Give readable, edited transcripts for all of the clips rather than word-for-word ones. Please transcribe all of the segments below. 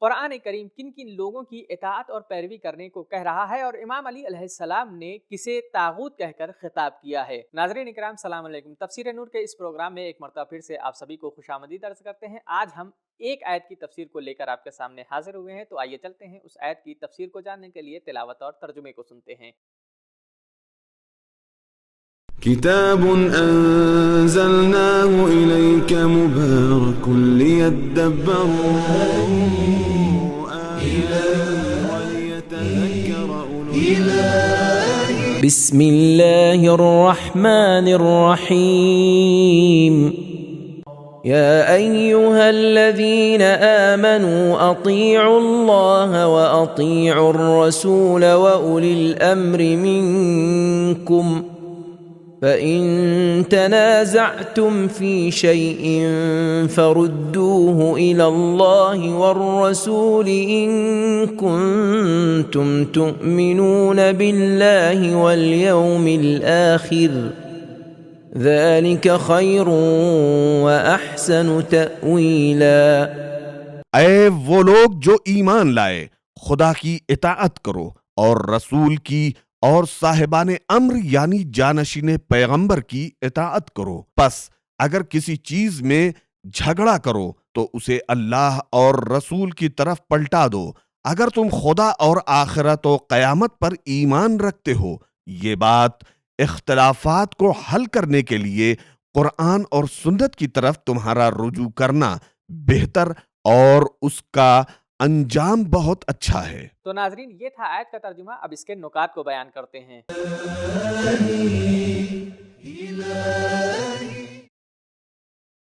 قرآن کریم کن کن لوگوں کی اطاعت اور پیروی کرنے کو کہہ رہا ہے اور امام علی علیہ السلام نے کسے طاغوت کہہ کر خطاب کیا ہے؟ ناظرین اکرام السلام علیکم۔ تفسیر نور کے اس پروگرام میں ایک مرتبہ پھر سے آپ سبھی کو خوش آمدید عرض کرتے ہیں۔ آج ہم ایک آیت کی تفسیر کو لے کر آپ کے سامنے حاضر ہوئے ہیں، تو آئیے چلتے ہیں اس آیت کی تفسیر کو جاننے کے لیے تلاوت اور ترجمے کو سنتے ہیں۔ كتاب أنزلناه إليك مبارك ليدبروا آياته وليتذكر أولو الألباب. بسم الله الرحمن الرحيم. يا أيها الذين آمنوا أطيعوا الله وأطيعوا الرسول وأولي الأمر منكم فإن تنازعتم في شيء فردوه إلى الله والرسول إن كنتم تؤمنون بالله واليوم الآخر ذلك خير وأحسن تأويلا۔ اے وہ لوگ جو ایمان لائے، خدا کی اطاعت کرو اور رسول کی اور صاحبان امر یعنی جانشین پیغمبر کی اطاعت کرو۔ پس اگر کسی چیز میں جھگڑا کرو تو اسے اللہ اور رسول کی طرف پلٹا دو اگر تم خدا اور آخرت و قیامت پر ایمان رکھتے ہو۔ یہ بات اختلافات کو حل کرنے کے لیے قرآن اور سنت کی طرف تمہارا رجوع کرنا بہتر اور اس کا انجام بہت اچھا ہے۔ تو ناظرین یہ تھا آیت کا ترجمہ، اب اس کے نکات کو بیان کرتے ہیں۔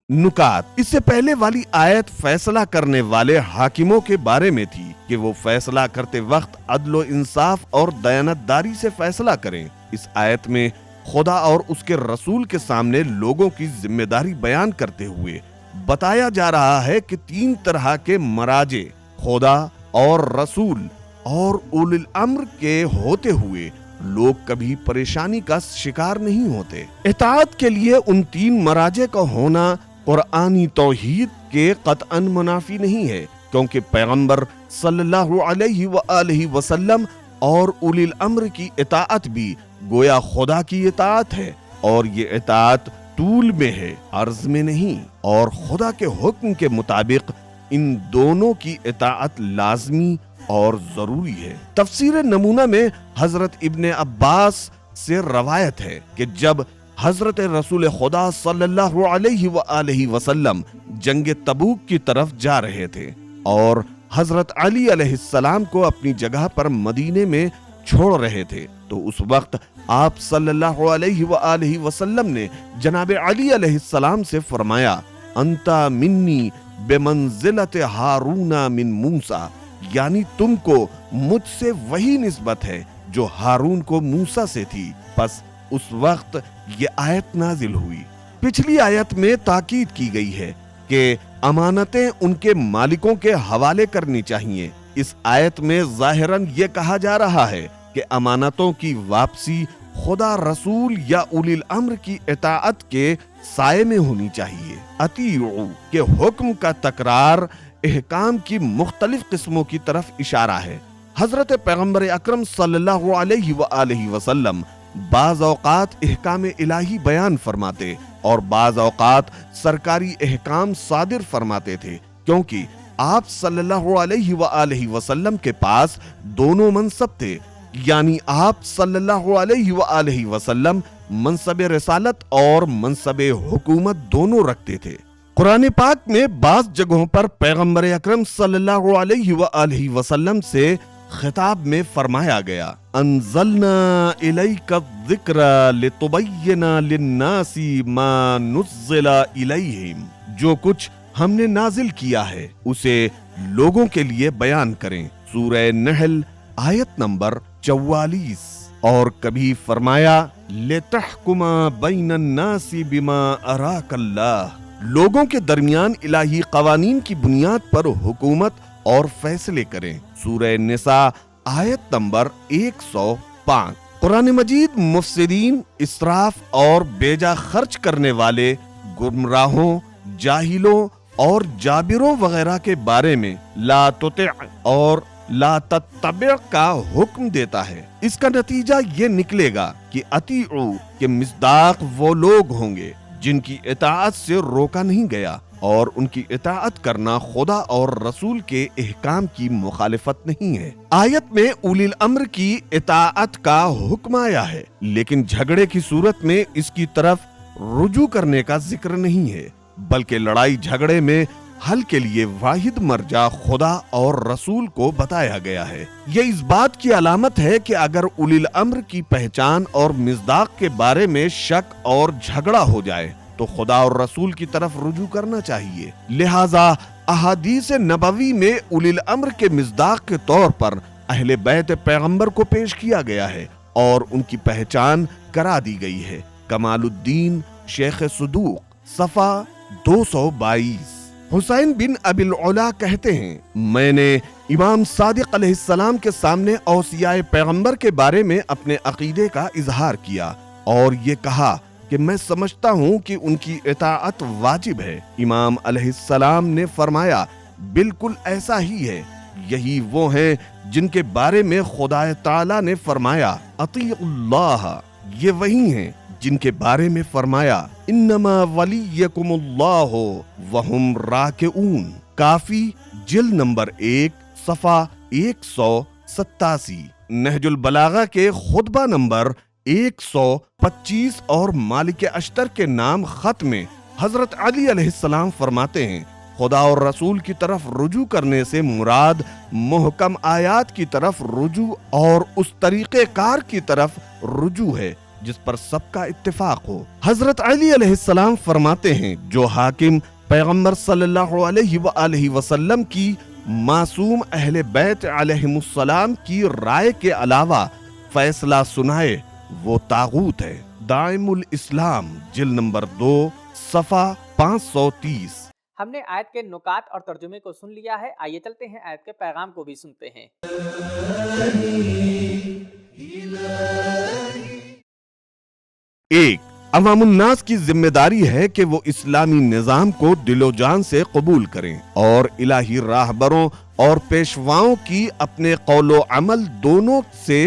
نکات۔ اس سے پہلے والی آیت فیصلہ کرنے والے حاکموں کے بارے میں تھی کہ وہ فیصلہ کرتے وقت عدل و انصاف اور دیانتداری سے فیصلہ کریں۔ اس آیت میں خدا اور اس کے رسول کے سامنے لوگوں کی ذمہ داری بیان کرتے ہوئے بتایا جا رہا ہے کہ تین طرح کے مراجع خدا اور رسول اور اولی الامر کے ہوتے ہوئے لوگ کبھی پریشانی کا شکار نہیں ہوتے۔ اطاعت کے لیے ان تین مراجع کا ہونا قرآنی توحید کے قطعاً منافی نہیں ہے، کیونکہ پیغمبر صلی اللہ علیہ وآلہ وسلم اور اولی الامر کی اطاعت بھی گویا خدا کی اطاعت ہے، اور یہ اطاعت طول میں ہے، عرض میں نہیں، اور خدا کے حکم کے مطابق ان دونوں کی اطاعت لازمی اور ضروری ہے۔ تفسیر نمونہ میں حضرت ابن عباس سے روایت ہے کہ جب حضرت رسول خدا صلی اللہ علیہ وآلہ وسلم جنگ تبوک کی طرف جا رہے تھے اور حضرت علی علیہ السلام کو اپنی جگہ پر مدینے میں چھوڑ رہے تھے، تو اس وقت آپ صلی اللہ علیہ وآلہ وسلم نے جناب علی علیہ السلام سے فرمایا، انتا منی بمنزلت ہارون من موسیٰ، یعنی تم کو مجھ سے وہی نسبت ہے جو ہارون کو موسیٰ سے تھی۔ پس اس وقت یہ آیت نازل ہوئی۔ پچھلی آیت میں تاکید کی گئی ہے کہ امانتیں ان کے مالکوں کے حوالے کرنی چاہیے۔ اس آیت میں ظاہراً یہ کہا جا رہا ہے کہ امانتوں کی واپسی خدا، رسول یا اولی الامر کی اطاعت کے سائے میں ہونی چاہیے۔ اطیعوا کے حکم کا تکرار احکام کی مختلف قسموں کی طرف اشارہ ہے۔ حضرت پیغمبر اکرم صلی اللہ علیہ وآلہ وسلم بعض اوقات احکام الہی بیان فرماتے اور بعض اوقات سرکاری احکام صادر فرماتے تھے، کیونکہ آپ صلی اللہ علیہ وآلہ وسلم کے پاس دونوں منصب تھے، یعنی آپ صلی اللہ علیہ وآلہ وسلم منصب رسالت اور منصب حکومت دونوں رکھتے تھے۔ قرآن پاک میں بعض جگہوں پر پیغمبر اکرم صلی اللہ علیہ وآلہ وسلم سے خطاب میں فرمایا گیا، انزلنا الیک الذکر لتبین للناس ما نزل الیہم، جو کچھ ہم نے نازل کیا ہے اسے لوگوں کے لیے بیان کریں۔ سورہ نحل آیت نمبر 44۔ اور کبھی فرمایا لتحکم بین الناس بما اراک اللہ، لوگوں کے درمیان الہی قوانین کی بنیاد پر حکومت اور فیصلے کریں۔ سورہ نساء آیت نمبر 105۔ قرآن مجید مفسدین، اسراف اور بیجا خرچ کرنے والے، گمراہوں، جاہلوں اور جابروں وغیرہ کے بارے میں لا تطع اور لا تتبع کا حکم دیتا ہے، اس کا نتیجہ یہ نکلے گا کہ اطیعوا کے مصداق وہ لوگ ہوں گے جن کی اطاعت سے روکا نہیں گیا، اور ان کی اطاعت کرنا خدا اور رسول کے احکام کی مخالفت نہیں ہے۔ آیت میں اولی الامر کی اطاعت کا حکم آیا ہے، لیکن جھگڑے کی صورت میں اس کی طرف رجوع کرنے کا ذکر نہیں ہے، بلکہ لڑائی جھگڑے میں حل کے لیے واحد مرجع خدا اور رسول کو بتایا گیا ہے۔ یہ اس بات کی علامت ہے کہ اگر اولی الامر کی پہچان اور مصداق کے بارے میں شک اور جھگڑا ہو جائے تو خدا اور رسول کی طرف رجوع کرنا چاہیے۔ لہٰذا احادیث نبوی میں اولی الامر کے مصداق کے طور پر اہل بیت پیغمبر کو پیش کیا گیا ہے اور ان کی پہچان کرا دی گئی ہے۔ کمال الدین شیخ صدوق صفحہ 222۔ حسین بن ابی العلا کہتے ہیں، میں نے امام صادق علیہ السلام کے سامنے اوصیاء پیغمبر کے بارے میں اپنے عقیدے کا اظہار کیا اور یہ کہا کہ میں سمجھتا ہوں کہ ان کی اطاعت واجب ہے۔ امام علیہ السلام نے فرمایا، بالکل ایسا ہی ہے، یہی وہ ہیں جن کے بارے میں خدا تعالی نے فرمایا اطیعوا اللہ، یہ وہی ہیں جن کے بارے میں فرمایا انما ولیکم اللہ وہم راکعون۔ کافی جلد نمبر 1 صفحہ 187۔ نہج البلاغہ کے خطبہ نمبر 125 اور مالک اشتر کے نام خط میں حضرت علی علیہ السلام فرماتے ہیں، خدا اور رسول کی طرف رجوع کرنے سے مراد محکم آیات کی طرف رجوع اور اس طریقہ کار کی طرف رجوع ہے جس پر سب کا اتفاق ہو۔ حضرت علی علیہ السلام فرماتے ہیں، جو حاکم پیغمبر صلی اللہ علیہ وآلہ وسلم کی معصوم اہل بیت علیہم السلام کی رائے کے علاوہ فیصلہ سنائے وہ طاغوت ہے۔ دائم الاسلام جلد نمبر 2 صفحہ 530۔ ہم نے آیت کے نکات اور ترجمے کو سن لیا ہے، آئیے چلتے ہیں آیت کے پیغام کو بھی سنتے ہیں۔ 1. عوام الناس کی ذمہ داری ہے کہ وہ اسلامی نظام کو دل و جان سے قبول کریں اور الہی راہبروں اور پیشواؤں کی اپنے قول و عمل دونوں سے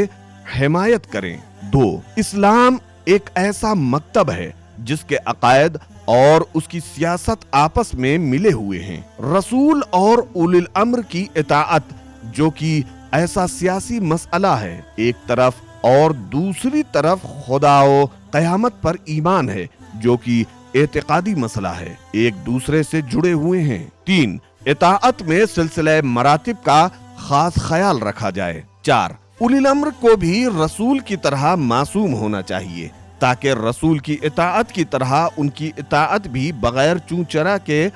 حمایت کریں۔ 2. اسلام ایک ایسا مکتب ہے جس کے عقائد اور اس کی سیاست آپس میں ملے ہوئے ہیں۔ رسول اور اولی الامر کی اطاعت جو کہ ایسا سیاسی مسئلہ ہے ایک طرف، اور دوسری طرف خدا و قیامت پر ایمان ہے جو کہ اعتقادی مسئلہ ہے، ایک دوسرے سے جڑے ہوئے ہیں۔ 3. اطاعت میں سلسلہ مراتب کا خاص خیال رکھا جائے۔ 4. اولی الامر کو بھی رسول کی طرح معصوم ہونا چاہیے تاکہ رسول کی اطاعت کی طرح ان کی اطاعت بھی بغیر چوں چرا کے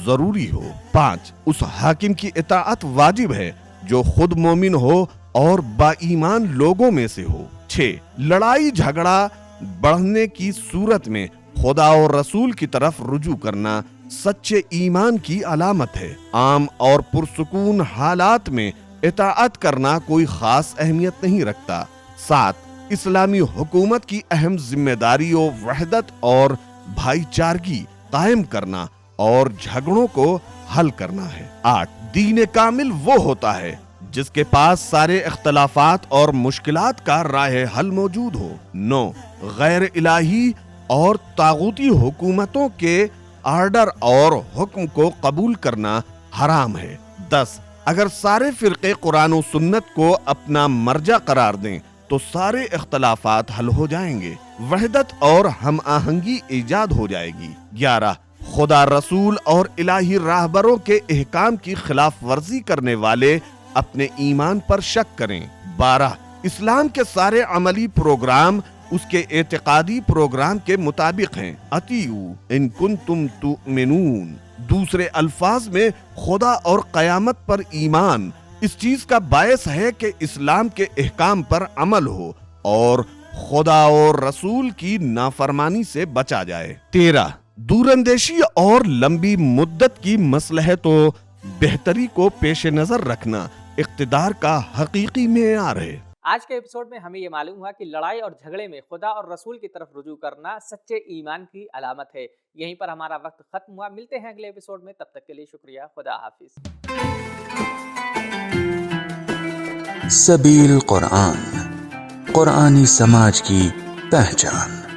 ضروری ہو۔ 5. اس حاکم کی اطاعت واجب ہے جو خود مومن ہو اور با ایمان لوگوں میں سے ہو۔ 6. لڑائی جھگڑا بڑھنے کی صورت میں خدا اور رسول کی طرف رجوع کرنا سچے ایمان کی علامت ہے۔ عام اور پرسکون حالات میں اطاعت کرنا کوئی خاص اہمیت نہیں رکھتا۔ 7. اسلامی حکومت کی اہم ذمہ داری و وحدت اور بھائی چارگی قائم کرنا اور جھگڑوں کو حل کرنا ہے۔ 8. دین کامل وہ ہوتا ہے جس کے پاس سارے اختلافات اور مشکلات کا راہ حل موجود ہو۔ 9. غیر الہی اور طاغوتی حکومتوں کے آرڈر اور حکم کو قبول کرنا حرام ہے۔ 10. اگر سارے فرقے قرآن و سنت کو اپنا مرجع قرار دیں تو سارے اختلافات حل ہو جائیں گے، وحدت اور ہم آہنگی ایجاد ہو جائے گی۔ 11. خدا، رسول اور الہی راہبروں کے احکام کی خلاف ورزی کرنے والے اپنے ایمان پر شک کریں۔ 12. اسلام کے سارے عملی پروگرام اس کے اعتقادی پروگرام کے مطابق ہیں۔ اطیعوا ان کنتم تؤمنون، دوسرے الفاظ میں خدا اور قیامت پر ایمان اس چیز کا باعث ہے کہ اسلام کے احکام پر عمل ہو اور خدا اور رسول کی نافرمانی سے بچا جائے۔ 13. دوراندیشی اور لمبی مدت کی مصلحت و بہتری کو پیش نظر رکھنا اقتدار کا حقیقی معیار ہے۔ آج کے ایپیسوڈ میں ہمیں یہ معلوم ہوا کہ لڑائی اور جھگڑے میں خدا اور رسول کی طرف رجوع کرنا سچے ایمان کی علامت ہے۔ یہیں پر ہمارا وقت ختم ہوا. ملتے ہیں اگلے ایپیسوڈ میں، تب تک کے لیے شکریہ. خدا حافظ. سبیل قرآن، قرآنی سماج کی پہچان.